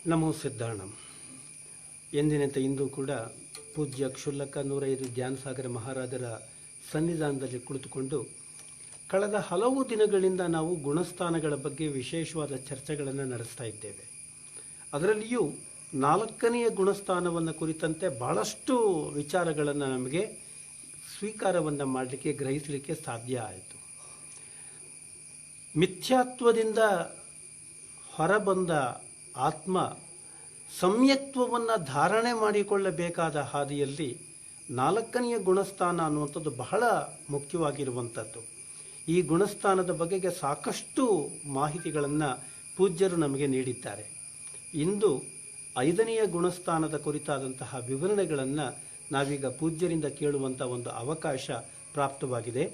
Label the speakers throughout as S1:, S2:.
S1: ನಮೋ ಸಿದ್ಧಾಣಂ. ಎಂದಿನಂತೆ ಇಂದು ಕೂಡ ಪೂಜ್ಯ ಕ್ಷುಲ್ಲಕ 105 ಜ್ಞಾನಸಾಗರ ಮಹಾರಾಜರ ಸನ್ನಿಧಾನದಲ್ಲಿ ಕುಳಿತುಕೊಂಡು ಕಳೆದ ಹಲವು ದಿನಗಳಿಂದ ನಾವು ಗುಣಸ್ಥಾನಗಳ ಬಗ್ಗೆ ವಿಶೇಷವಾದ ಚರ್ಚೆಗಳನ್ನು ನಡೆಸ್ತಾ ಇದ್ದೇವೆ. ಅದರಲ್ಲಿಯೂ 4ನೆಯ ಗುಣಸ್ಥಾನವನ್ನು ಕುರಿತಂತೆ ಭಾಳಷ್ಟು ವಿಚಾರಗಳನ್ನು ನಮಗೆ ಸ್ವೀಕಾರವನ್ನು ಮಾಡಲಿಕ್ಕೆ ಗ್ರಹಿಸಲಿಕ್ಕೆ ಸಾಧ್ಯ ಆಯಿತು. ಮಿಥ್ಯಾತ್ವದಿಂದ ಹೊರಬಂದ ಆತ್ಮ ಸಂಯಕ್ತ್ವವನ್ನು ಧಾರಣೆ ಮಾಡಿಕೊಳ್ಳಬೇಕಾದ ಹಾದಿಯಲ್ಲಿ 4ನೆಯ ಗುಣಸ್ಥಾನ ಅನ್ನುವಂಥದ್ದು ಬಹಳ ಮುಖ್ಯವಾಗಿರುವಂಥದ್ದು. ಈ ಗುಣಸ್ಥಾನದ ಬಗೆಗೆ ಸಾಕಷ್ಟು ಮಾಹಿತಿಗಳನ್ನು ಪೂಜ್ಯರು ನಮಗೆ ನೀಡಿದ್ದಾರೆ. ಇಂದು 5ನೆಯ ಗುಣಸ್ಥಾನದ ಕುರಿತಾದಂತಹ ವಿವರಣೆಗಳನ್ನು ನಾವೀಗ ಪೂಜ್ಯರಿಂದ ಕೇಳುವಂಥ ಒಂದು ಅವಕಾಶ ಪ್ರಾಪ್ತವಾಗಿದೆ.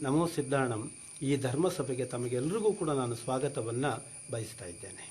S1: ನಮೋ ಸಿದ್ಧಾಣಂ. ಈ ಧರ್ಮಸಭೆಗೆ ತಮಗೆಲ್ಲರಿಗೂ ಕೂಡ ನಾನು ಸ್ವಾಗತವನ್ನು ಬಯಸ್ತಾ ಇದ್ದೇನೆ.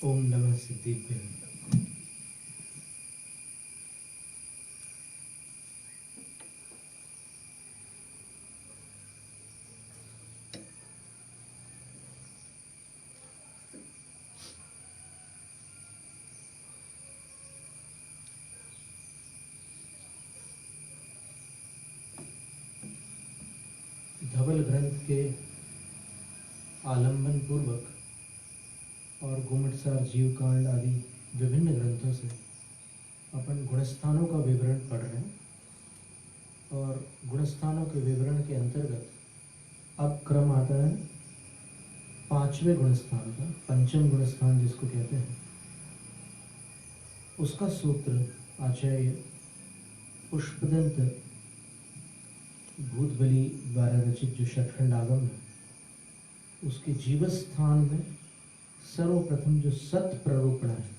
S2: ओम नमः सिद्धिभ्यः। धवल ग्रंथ के आलंबन पूर्वक और गुमटसार जीवकांड आदि विभिन्न ग्रंथों से अपन गुणस्थानों का विवरण पढ़ रहे हैं और गुणस्थानों के विवरण के अंतर्गत अब क्रम आता है 5वें गुणस्थान का, पंचम गुणस्थान जिसको कहते हैं। उसका सूत्र आचार्य पुष्पदंत भूतबली द्वारा रचित जो षटखंड आगम है उसके जीवस्थान में सर्वप्रथम जो सत प्ररूपणा है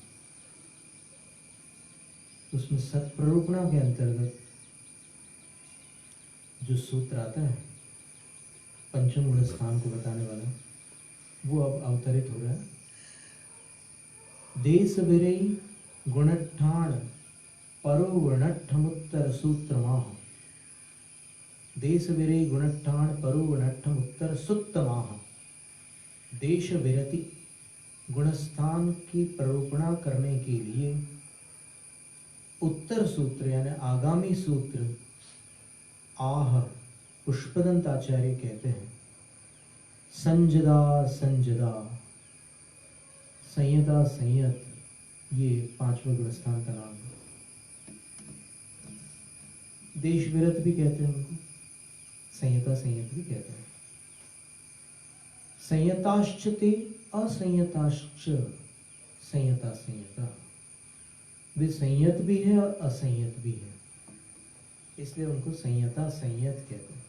S2: उसमें सत प्ररूपणा के अंतर्गत जो सूत्र आता है पंचम गुण स्थान को बताने वाला वो अब अवतरित हो रहा है। देश विरई गुणठाण परोवर्णठमुत्तर सूत्रमाह। देश विरई गुणठाण परोवर्णठमुत्तर सूत्रमाह। देश विरति गुणस्थान की प्ररूपणा करने के लिए उत्तर सूत्र यानी आगामी सूत्र आह पुष्पदंत आचार्य कहते हैं संजदा संजदा संयता संयत, ये 5वें गुणस्थान का नाम है। देश विरत भी कहते हैं उनको, संयता संयत भी कहते हैं। संयताश्चते असंयताश्च संयता संयता, वे संयत भी है और असंयत भी है, इसलिए उनको संयता संयत कहते हैं।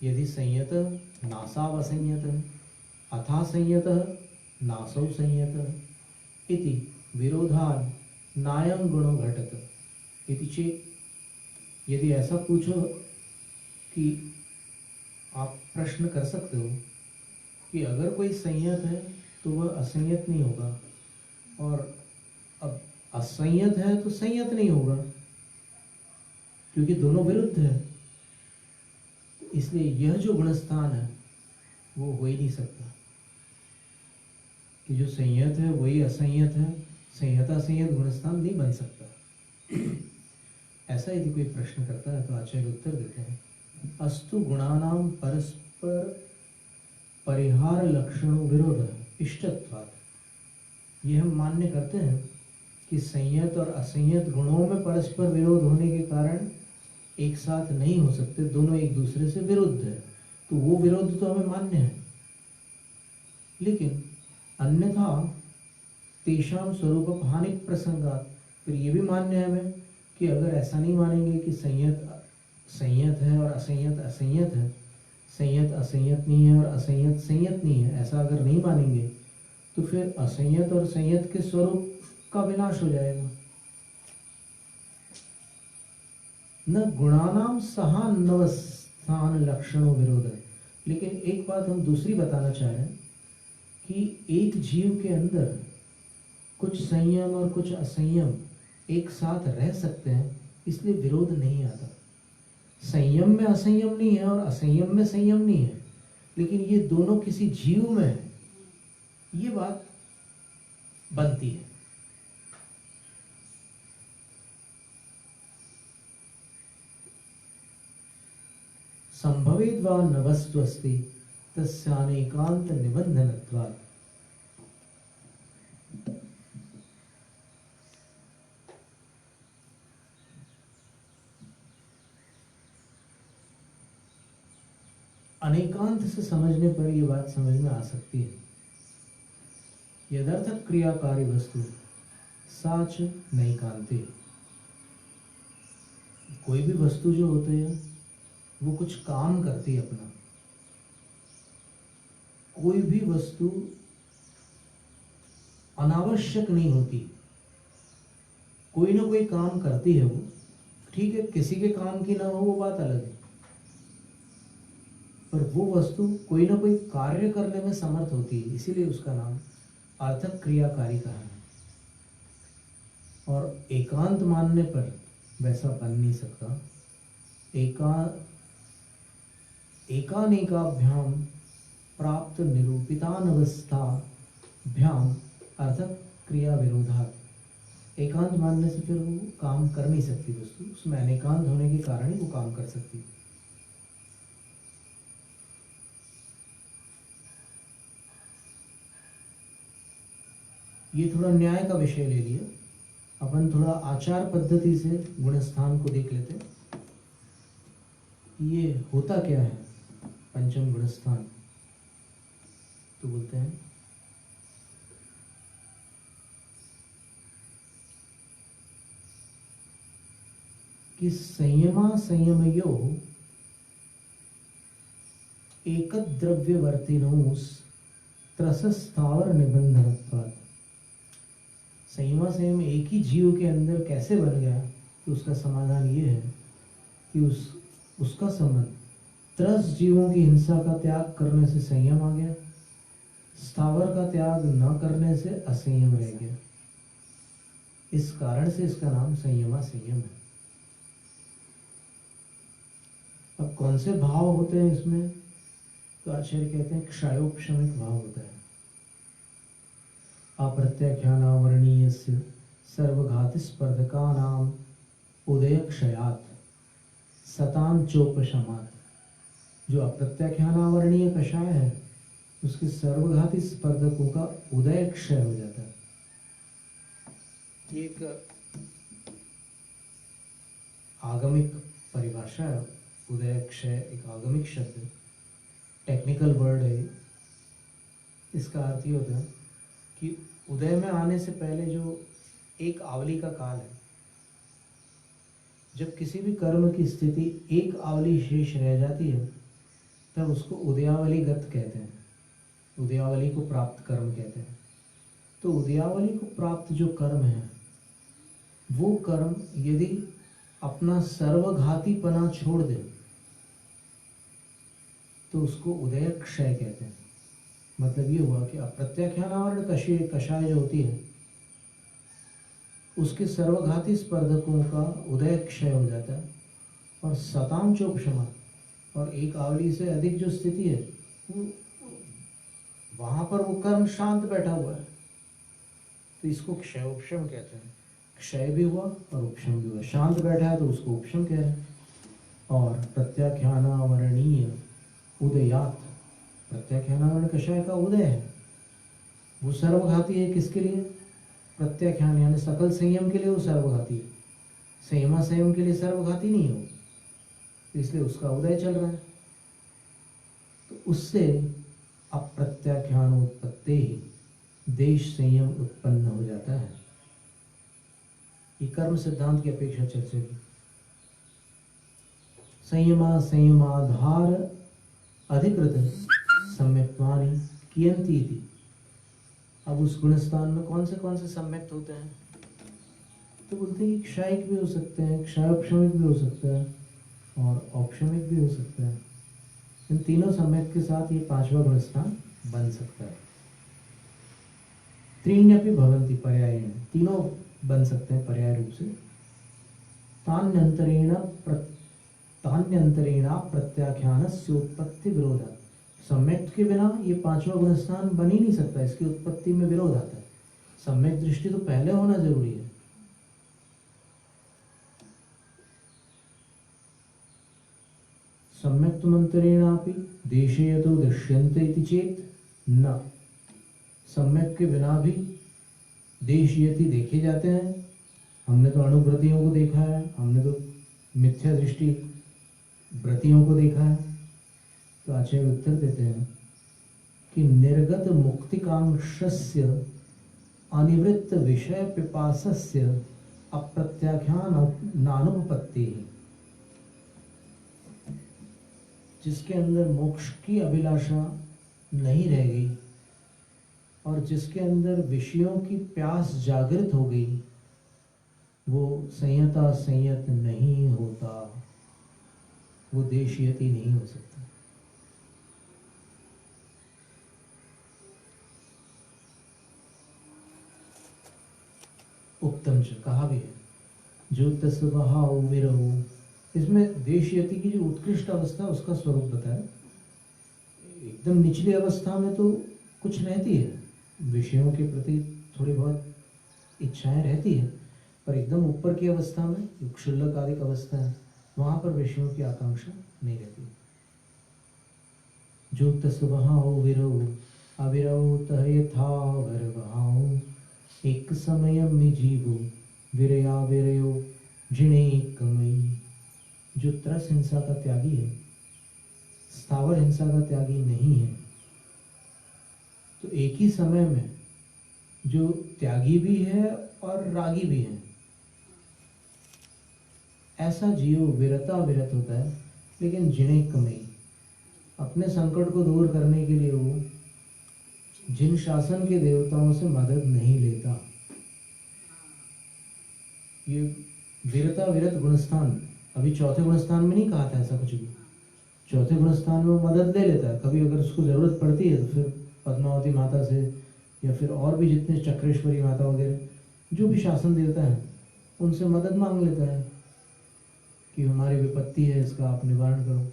S2: यदि संयत नासाव असंयत अथा संयत नासौ संयत इति विरोधान नायं गुणो घटत इति चेत। यदि ऐसा पूछो कि आप प्रश्न कर सकते हो कि अगर कोई संयत है तो वह असंयत नहीं होगा और अब असंयत है तो संयत नहीं होगा, क्योंकि दोनों विरुद्ध है। इसलिए यह जो गुणस्थान है वो हो ही नहीं सकता कि जो संयत है वही असंयत है, संयता संयत गुणस्थान नहीं बन सकता। ऐसा यदि कोई प्रश्न करता है तो आचार्य उत्तर देते हैं अस्तु गुणानां परस्पर परिहार लक्षणों विरोध इष्टत्वात्। ये हम मान्य करते हैं कि संयत और असंयत गुणों में परस्पर विरोध होने के कारण एक साथ नहीं हो सकते, दोनों एक दूसरे से विरुद्ध है, तो वो विरोध तो हमें मान्य है। लेकिन अन्यथा तेषां स्वरूप हानिक प्रसंगात, फिर ये भी मान्य है हमें कि अगर ऐसा नहीं मानेंगे कि संयत संयत है और असंयत असंयत है, संयत असंयत नहीं है और असंयत संयत नहीं है, ऐसा अगर नहीं मानेंगे तो फिर असंयत और संयत के स्वरूप का विनाश हो जाएगा। न गुणानाम सहानवस्थान लक्षणों विरोध। लेकिन एक बात हम दूसरी बताना चाह रहे हैं कि एक जीव के अंदर कुछ संयम और कुछ असंयम एक साथ रह सकते हैं, इसलिए विरोध नहीं आता। संयम में असंयम नहीं है और असंयम में संयम नहीं है, लेकिन ये दोनों किसी जीव में है, ये बात बनती है। संभवेद वा न वस्तु अस्ति तस्यानेकांत निबंधनत्वात्। अनेकांत से समझने पर यह बात समझ में आ सकती है। यदर्थक क्रियाकारी वस्तु साच नैकांते। कोई भी वस्तु जो होती है वो कुछ काम करती है अपना। कोई भी वस्तु अनावश्यक नहीं होती, कोई ना कोई काम करती है वो। ठीक है, किसी के काम की ना हो वो बात अलग है, पर वो वस्तु कोई ना कोई कार्य करने में समर्थ होती है, इसीलिए उसका नाम अर्थक क्रियाकारी कहा है। और एकांत मानने पर वैसा बन नहीं सकता। एकानेकाभ्याम प्राप्त निरूपितानवस्थाभ्याम अर्थक क्रिया विरोधात्। एकांत मानने से फिर वो काम कर नहीं सकती वस्तु, उसमें अनेकांत होने के कारण ही वो काम कर सकती है। ये थोड़ा न्याय का विषय ले लिया, अपन थोड़ा आचार पद्धति से गुणस्थान को देख लेते हैं। ये होता क्या है पंचम गुणस्थान? तो बोलते हैं कि संयमा संयमयो एकद्रव्यवर्तिनोस त्रसस्थावर निबंधनत्वात्। संयमा संयम एक ही जीव के अंदर कैसे बन गया, तो उसका समाधान ये है कि उसका संबंध त्रस जीवों की हिंसा का त्याग करने से संयम आ गया, स्थावर का त्याग न करने से असंयम रह गया। इस कारण से इसका नाम संयमा संयम है। अब कौन से भाव होते हैं इसमें? तो आचार्य कहते हैं क्षयोपशमिक भाव होता है। अप्रत्याख्यानावर्णीयस्य सर्वघाति स्पर्धकानाम उदय क्षयात् सतान चोपशमात्। जो अप्रत्याख्यानावर्णीय कषाय है उसके सर्वघाती स्पर्धकों का उदय क्षय हो जाता है। एक आगमिक परिभाषा है, उदय क्षय एक आगमिक शब्द है, टेक्निकल वर्ड है। इसका अर्थ ये होता है कि उदय में आने से पहले जो एक आवली का काल है, जब किसी भी कर्म की स्थिति एक आवली शेष रह जाती है तब उसको उदयावली गत कहते हैं, उदयावली को प्राप्त कर्म कहते हैं। तो उदयावली को प्राप्त जो कर्म है वो कर्म यदि अपना सर्वघातीपना छोड़ दे तो उसको उदय क्षय कहते हैं। मतलब ये हुआ कि अप्रत्याख्यानावरण कषाय जो होती है उसके सर्वघाती स्पर्धकों का उदय क्षय हो जाता है और सताम चोपशमा, और एक आवली से अधिक जो स्थिति है वहां पर वो कर्म शांत बैठा हुआ है, तो इसको क्षयोपशम कहते हैं। क्षय भी हुआ और उपशम भी हुआ। शांत बैठा है तो उसको उपशम कह रहे हैं। और प्रत्याख्यानावरणीय उदयात, प्रत्याख्यानावरण कषाय का उदय है, वो सर्वघाती है। किसके लिए? प्रत्याख्यान यानी सकल संयम के लिए वो सर्वघाती है। संयमा संयम के लिए सर्वघाती नहीं हो, इसलिए उसका उदय चल रहा है। तो उससे अप्रत्याख्यानोत्पत्ति ही देश संयम उत्पन्न हो जाता है। ये कर्म सिद्धांत की अपेक्षा चर्चा की। संयमा संयमाधार अधिकृत सम्यक्त्वानि कियन्ति इति। अब उस गुणस्थान में कौन से सम्यक्त होते हैं? तो बोलते हैं कि क्षायिक भी हो सकते हैं, क्षायोपशमिक भी हो सकता है और औपशमिक भी हो सकता है। इन तीनों सम्यक्त के साथ ये पांचवा गुणस्थान बन सकता है। त्रीण्यपि भवन्ति पर्यायेण, तीनों बन सकते हैं पर्याय रूप से। तान्यंतरेणा प्रत्याख्यानस्य उत्पत्ति विरोध। सम्यक्त के बिना ये पांचवा गुणस्थान बन ही नहीं सकता, इसकी उत्पत्ति में विरोध आता है। सम्यक दृष्टि तो पहले होना जरूरी है। सम्यक्त मंत्रेणापि देशे यतो दृश्यन्ते इति चेत न, सम्यक के बिना भी देशयति देखे जाते हैं। हमने तो अणुव्रतियों को देखा है, हमने तो मिथ्या दृष्टि व्रतियों को देखा है। तो आचार्य उत्तर देते हैं कि निर्गत मुक्तिकांक्षस्य अनिवृत्त विषय पिपासस्य अप्रत्याख्यान नानुपपत्ति। जिसके अंदर मोक्ष की अभिलाषा नहीं रह गई और जिसके अंदर विषयों की प्यास जागृत हो गई, वो संयता संयत नहीं होता, वो देशयति नहीं हो सकता। उत्तम च कहा भी है, जो तस्वभाव विरहो। इसमें देशयति की जो उत्कृष्ट अवस्था उसका स्वरूप बताया। एकदम निचली अवस्था में तो कुछ रहती है, विषयों के प्रति थोड़ी बहुत इच्छाएं रहती है, पर एकदम ऊपर की अवस्था में जो क्षुल्लक आदि अवस्था है, वहां पर विषयों की आकांक्षा नहीं रहती। जो तस्वभाव विरहो अविरहो तह यथा वरवहाओ, एक समय में जीवो विरया विरयो जिणे कमई। जो त्रस हिंसा का त्यागी है, स्थावर हिंसा का त्यागी नहीं है, तो एक ही समय में जो त्यागी भी है और रागी भी है, ऐसा जीव विरता विरत होता है। लेकिन जिणे कमई, अपने संकट को दूर करने के लिए वो जिन शासन के देवताओं से मदद नहीं लेता। ये विरता विरत गुणस्थान अभी चौथे गुणस्थान में नहीं कहा था ऐसा कुछ भी। चौथे गुणस्थान में वो मदद ले लेता है, कभी अगर उसको जरूरत पड़ती है तो फिर पद्मावती माता से या फिर और भी जितने चक्रेश्वरी माता वगैरह जो भी शासन देवता है उनसे मदद मांग लेता है कि हमारी विपत्ति है, इसका आप निवारण करो।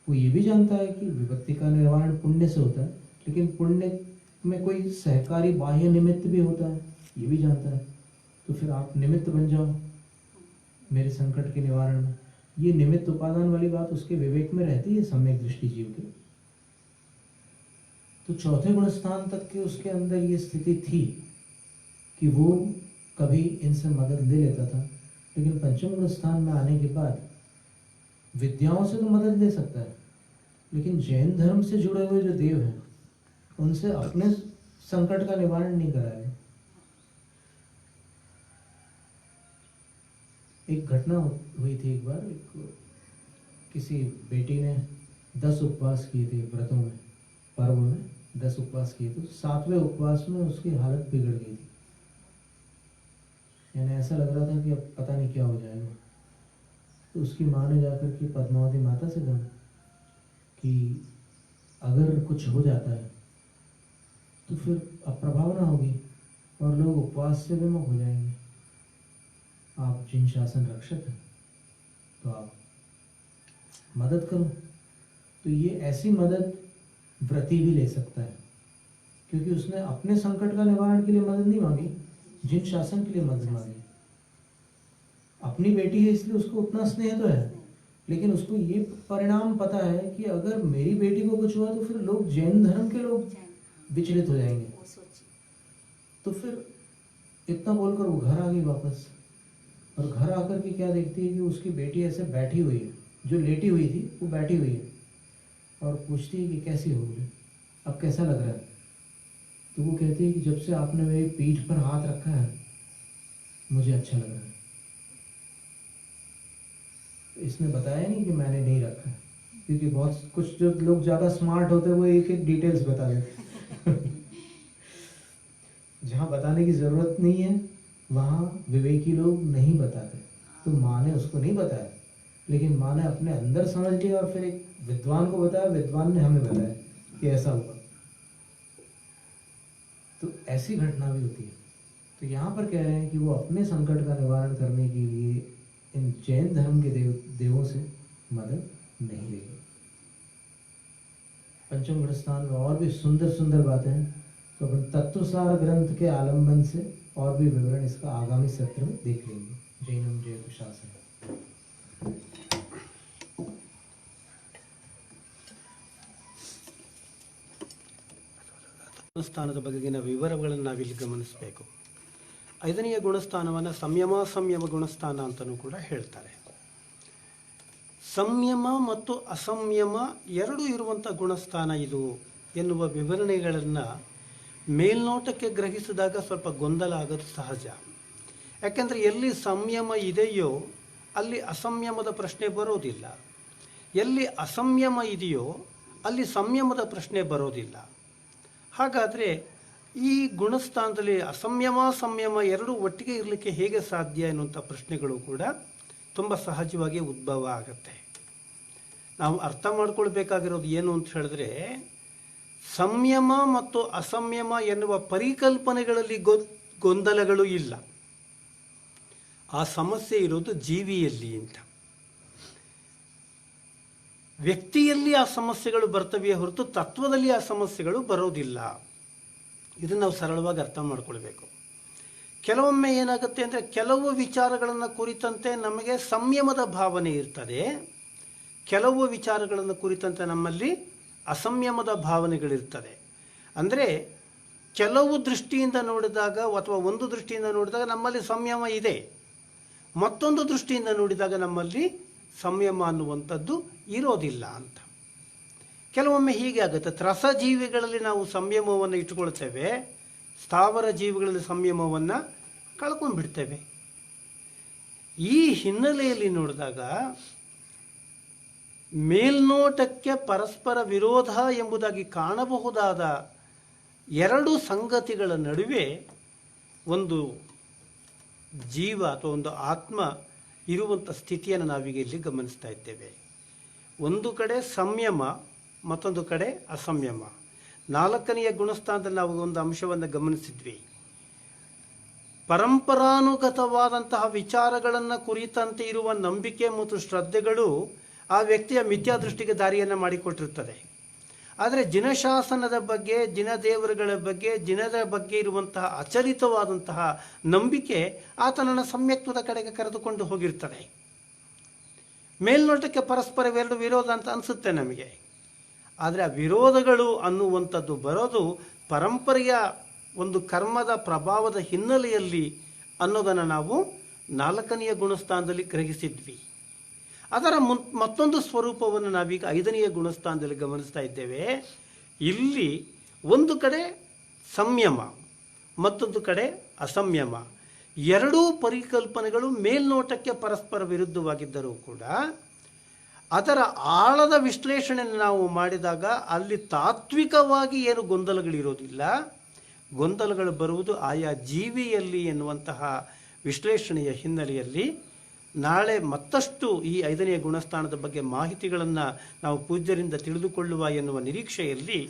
S2: वो ये भी जानता है कि विपत्ति का निवारण पुण्य से होता है, लेकिन पुण्य में कोई सहकारी बाह्य निमित्त भी होता है, ये भी जानता है। तो फिर आप निमित्त बन जाओ मेरे संकट के निवारण में। ये निमित्त उपादान वाली बात उसके विवेक में रहती है सम्यक दृष्टि जीव के। तो चौथे गुणस्थान तक के उसके अंदर ये स्थिति थी कि वो कभी इनसे मदद ले लेता था, लेकिन पंचम गुणस्थान में आने के बाद विद्याओं से तो मदद ले सकता है, लेकिन जैन धर्म से जुड़े हुए जो देव हैं उनसे अपने संकट का निवारण नहीं कराए। एक घटना हुई थी एक बार, किसी बेटी ने 10 उपवास किए थे व्रतों में, पर्व में 10 उपवास किए थे। 7वें उपवास में उसकी हालत बिगड़ गई थी, यानी ऐसा लग रहा था कि अब पता नहीं क्या हो जाएगा। तो उसकी माँ ने जाकर के पद्मावती माता से कहा कि अगर कुछ हो जाता है तो फिर अप्रभावना होगी और लोग उपवास से विमुख हो जाएंगे। आप जिन शासन रक्षक हैं तो आप मदद करो। तो ये ऐसी मदद व्रती भी ले सकता है, क्योंकि उसने अपने संकट का निवारण के लिए मदद नहीं मांगी, जिन शासन के लिए मदद मांगी। अपनी बेटी है इसलिए उसको उतना स्नेह तो है, लेकिन उसको ये परिणाम पता है कि अगर मेरी बेटी को कुछ हुआ तो फिर लोग जैन धर्म के लोग विचलित हो जाएंगे। तो फिर इतना बोलकर वो घर आ गई वापस, और घर आकर के क्या देखती है कि उसकी बेटी ऐसे बैठी हुई है, जो लेटी हुई थी वो बैठी हुई है, और पूछती है कि कैसी हो गई, अब कैसा लग रहा है। तो वो कहती है कि जब से आपने मेरी पीठ पर हाथ रखा है मुझे अच्छा लग रहा है। इसने बताया नहीं कि मैंने नहीं रखा है, क्योंकि बहुत कुछ जो लोग ज़्यादा स्मार्ट होते हैं वो एक एक डिटेल्स बता देते जहाँ बताने की जरूरत नहीं है वहाँ विवेकी लोग नहीं बताते। तो माँ ने उसको नहीं बताया, लेकिन माँ ने अपने अंदर समझ लिया और फिर एक विद्वान को बताया, विद्वान ने हमें बताया कि ऐसा हुआ। तो ऐसी घटना भी होती है। तो यहाँ पर कह रहे हैं कि वो अपने संकट का निवारण करने के लिए इन जैन धर्म के देवों से मदद नहीं लेंगे। पंचम गृहस्थान में और भी सुंदर सुंदर बातें हैं, तो अपन तत्वसार ग्रंथ के आलम्बन से और भी विवरण इसका आगामी सत्र में देख लेंगे। जैनम जय कुशासन।
S1: ಗುಣಸ್ಥಾನದ ಬಗೆಗಿನ ವಿವರಗಳನ್ನು ನಾವಿಲ್ಲಿ ಗಮನಿಸಬೇಕು. 5ನೆಯ ಗುಣಸ್ಥಾನವನ್ನು ಸಂಯಮ ಗುಣಸ್ಥಾನ ಅಂತಲೂ ಕೂಡ ಹೇಳ್ತಾರೆ. ಸಂಯಮ ಮತ್ತು ಅಸಂಯಮ ಎರಡೂ ಇರುವಂಥ ಗುಣಸ್ಥಾನ ಇದು ಎನ್ನುವ ವಿವರಣೆಗಳನ್ನು ಮೇಲ್ನೋಟಕ್ಕೆ ಗ್ರಹಿಸಿದಾಗ ಸ್ವಲ್ಪ ಗೊಂದಲ ಆಗೋದು ಸಹಜ. ಯಾಕೆಂದರೆ ಎಲ್ಲಿ ಸಂಯಮ ಇದೆಯೋ ಅಲ್ಲಿ ಅಸಂಯಮದ ಪ್ರಶ್ನೆ ಬರೋದಿಲ್ಲ, ಎಲ್ಲಿ ಅಸಂಯಮ ಇದೆಯೋ ಅಲ್ಲಿ ಸಂಯಮದ ಪ್ರಶ್ನೆ ಬರೋದಿಲ್ಲ. ಹಾಗಾದರೆ ಈ ಗುಣಸ್ಥಾನದಲ್ಲಿ ಅಸಂಯಮ ಸಂಯಮ ಎರಡೂ ಒಟ್ಟಿಗೆ ಇರಲಿಕ್ಕೆ ಹೇಗೆ ಸಾಧ್ಯ ಎನ್ನುವಂಥ ಪ್ರಶ್ನೆಗಳು ಕೂಡ ತುಂಬ ಸಹಜವಾಗಿ ಉದ್ಭವ ಆಗುತ್ತೆ. ನಾವು ಅರ್ಥ ಮಾಡ್ಕೊಳ್ಬೇಕಾಗಿರೋದು ಏನು ಅಂತ ಹೇಳಿದ್ರೆ, ಸಂಯಮ ಮತ್ತು ಅಸಂಯಮ ಎನ್ನುವ ಪರಿಕಲ್ಪನೆಗಳಲ್ಲಿ ಗೊಂದಲಗಳು ಇಲ್ಲ. ಆ ಸಮಸ್ಯೆ ಇರೋದು ಜೀವಿಯಲ್ಲಿ ಅಂತ. ವ್ಯಕ್ತಿಯಲ್ಲಿ ಆ ಸಮಸ್ಯೆಗಳು ಬರ್ತವೆಯೇ ಹೊರತು ತತ್ವದಲ್ಲಿ ಆ ಸಮಸ್ಯೆಗಳು ಬರೋದಿಲ್ಲ. ಇದನ್ನು ನಾವು ಸರಳವಾಗಿ ಅರ್ಥ ಮಾಡ್ಕೊಳ್ಬೇಕು. ಕೆಲವೊಮ್ಮೆ ಏನಾಗುತ್ತೆ ಅಂದರೆ, ಕೆಲವು ವಿಚಾರಗಳನ್ನು ಕುರಿತಂತೆ ನಮಗೆ ಸಂಯಮದ ಭಾವನೆ ಇರ್ತದೆ, ಕೆಲವು ವಿಚಾರಗಳನ್ನು ಕುರಿತಂತೆ ನಮ್ಮಲ್ಲಿ ಅಸಂಯಮದ ಭಾವನೆಗಳಿರ್ತದೆ. ಅಂದರೆ ಕೆಲವು ದೃಷ್ಟಿಯಿಂದ ನೋಡಿದಾಗ ಅಥವಾ ಒಂದು ದೃಷ್ಟಿಯಿಂದ ನೋಡಿದಾಗ ನಮ್ಮಲ್ಲಿ ಸಂಯಮ ಇದೆ, ಮತ್ತೊಂದು ದೃಷ್ಟಿಯಿಂದ ನೋಡಿದಾಗ ನಮ್ಮಲ್ಲಿ ಸಂಯಮ ಅನ್ನುವಂಥದ್ದು ಇರೋದಿಲ್ಲ ಅಂತ. ಕೆಲವೊಮ್ಮೆ ಹೀಗೆ ಆಗುತ್ತೆ. ತ್ರಸ ಜೀವಿಗಳಲ್ಲಿ ನಾವು ಸಂಯಮವನ್ನು ಇಟ್ಟುಕೊಳ್ತೇವೆ, ಸ್ಥಾವರ ಜೀವಿಗಳಲ್ಲಿ ಸಂಯಮವನ್ನು ಕಳ್ಕೊಂಡ್ಬಿಡ್ತೇವೆ. ಈ ಹಿನ್ನೆಲೆಯಲ್ಲಿ ನೋಡಿದಾಗ ಮೇಲ್ನೋಟಕ್ಕೆ ಪರಸ್ಪರ ವಿರೋಧ ಎಂಬುದಾಗಿ ಕಾಣಬಹುದಾದ ಎರಡು ಸಂಗತಿಗಳ ನಡುವೆ ಒಂದು ಜೀವ ಅಥವಾ ಒಂದು ಆತ್ಮ ಇರುವಂಥ ಸ್ಥಿತಿಯನ್ನು ನಾವೀಗ ಇಲ್ಲಿ ಗಮನಿಸ್ತಾ ಇದ್ದೇವೆ. ಒಂದು ಕಡೆ ಸಂಯಮ, ಮತ್ತೊಂದು ಕಡೆ ಅಸಂಯಮ. 4ನೆಯ ಗುಣಸ್ಥಾನದಲ್ಲಿ ನಾವು ಒಂದು ಅಂಶವನ್ನು ಗಮನಿಸಿದ್ವಿ. ಪರಂಪರಾನುಗತವಾದಂತಹ ವಿಚಾರಗಳನ್ನು ಕುರಿತಂತೆ ಇರುವ ನಂಬಿಕೆ ಮತ್ತು ಶ್ರದ್ಧೆಗಳು ಆ ವ್ಯಕ್ತಿಯ ಮಿಥ್ಯಾದೃಷ್ಟಿಗೆ ದಾರಿಯನ್ನು ಮಾಡಿಕೊಟ್ಟಿರ್ತದೆ. ಆದರೆ ಜಿನಶಾಸನದ ಬಗ್ಗೆ, ಜಿನದೇವರುಗಳ ಬಗ್ಗೆ, ಜಿನದ ಬಗ್ಗೆ ಇರುವಂತಹ ಅಚಲಿತವಾದಂತಹ ನಂಬಿಕೆ ಆತನನ್ನು ಸಮ್ಯಕ್ತದ ಕಡೆಗೆ ಕರೆದುಕೊಂಡು ಹೋಗಿರ್ತದೆ. ಮೇಲ್ನೋಟಕ್ಕೆ ಪರಸ್ಪರ ಎರಡು ವಿರೋಧ ಅಂತ ಅನಿಸುತ್ತೆ ನಮಗೆ. ಆದರೆ ಆ ವಿರೋಧಗಳು ಅನ್ನುವಂಥದ್ದು ಬರೋದು ಪರಂಪರೆಯ ಒಂದು ಕರ್ಮದ ಪ್ರಭಾವದ ಹಿನ್ನೆಲೆಯಲ್ಲಿ ಅನ್ನೋದನ್ನು ನಾವು 4ನೆಯ ಗುಣಸ್ಥಾನದಲ್ಲಿ ಗ್ರಹಿಸಿದ್ವಿ. ಅದರ ಮತ್ತೊಂದು ಸ್ವರೂಪವನ್ನು ನಾವೀಗ 5ನೆಯ ಗುಣಸ್ಥಾನದಲ್ಲಿ ಗಮನಿಸ್ತಾ ಇದ್ದೇವೆ. ಇಲ್ಲಿ ಒಂದು ಕಡೆ ಸಂಯಮ, ಮತ್ತೊಂದು ಕಡೆ ಅಸಂಯಮ. ಎರಡೂ ಪರಿಕಲ್ಪನೆಗಳು ಮೇಲ್ನೋಟಕ್ಕೆ ಪರಸ್ಪರ ವಿರುದ್ಧವಾಗಿದ್ದರೂ ಕೂಡ ಅದರ ಆಳದ ವಿಶ್ಲೇಷಣೆಯನ್ನು ನಾವು ಮಾಡಿದಾಗ ಅಲ್ಲಿ ತಾತ್ವಿಕವಾಗಿ ಏನು ಗೊಂದಲಗಳಿರೋದಿಲ್ಲ. ಗೊಂದಲಗಳು ಬರುವುದು ಆಯಾ ಜೀವಿಯಲ್ಲಿ ಎನ್ನುವಂತಹ ವಿಶ್ಲೇಷಣೆಯ ಹಿನ್ನೆಲೆಯಲ್ಲಿ ನಾಳೆ ಮತ್ತಷ್ಟು ಈ 5ನೆಯ ಗುಣಸ್ಥಾನದ ಬಗ್ಗೆ ಮಾಹಿತಿಗಳನ್ನು ನಾವು ಪೂಜ್ಯರಿಂದ ತಿಳಿದುಕೊಳ್ಳುವ ಎನ್ನುವ ನಿರೀಕ್ಷೆಯಲ್ಲಿ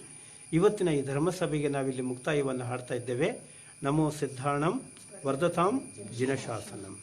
S1: ಇವತ್ತಿನ ಈ ಧರ್ಮಸಭೆಗೆ ನಾವಿಲ್ಲಿ ಮುಕ್ತಾಯವನ್ನು ಹಾಡ್ತಾ ಇದ್ದೇವೆ. ನಮೋ ಸಿದ್ಧಾಣಂ ವರ್ಧತಾಂ ಜಿನಶಾಸನಂ.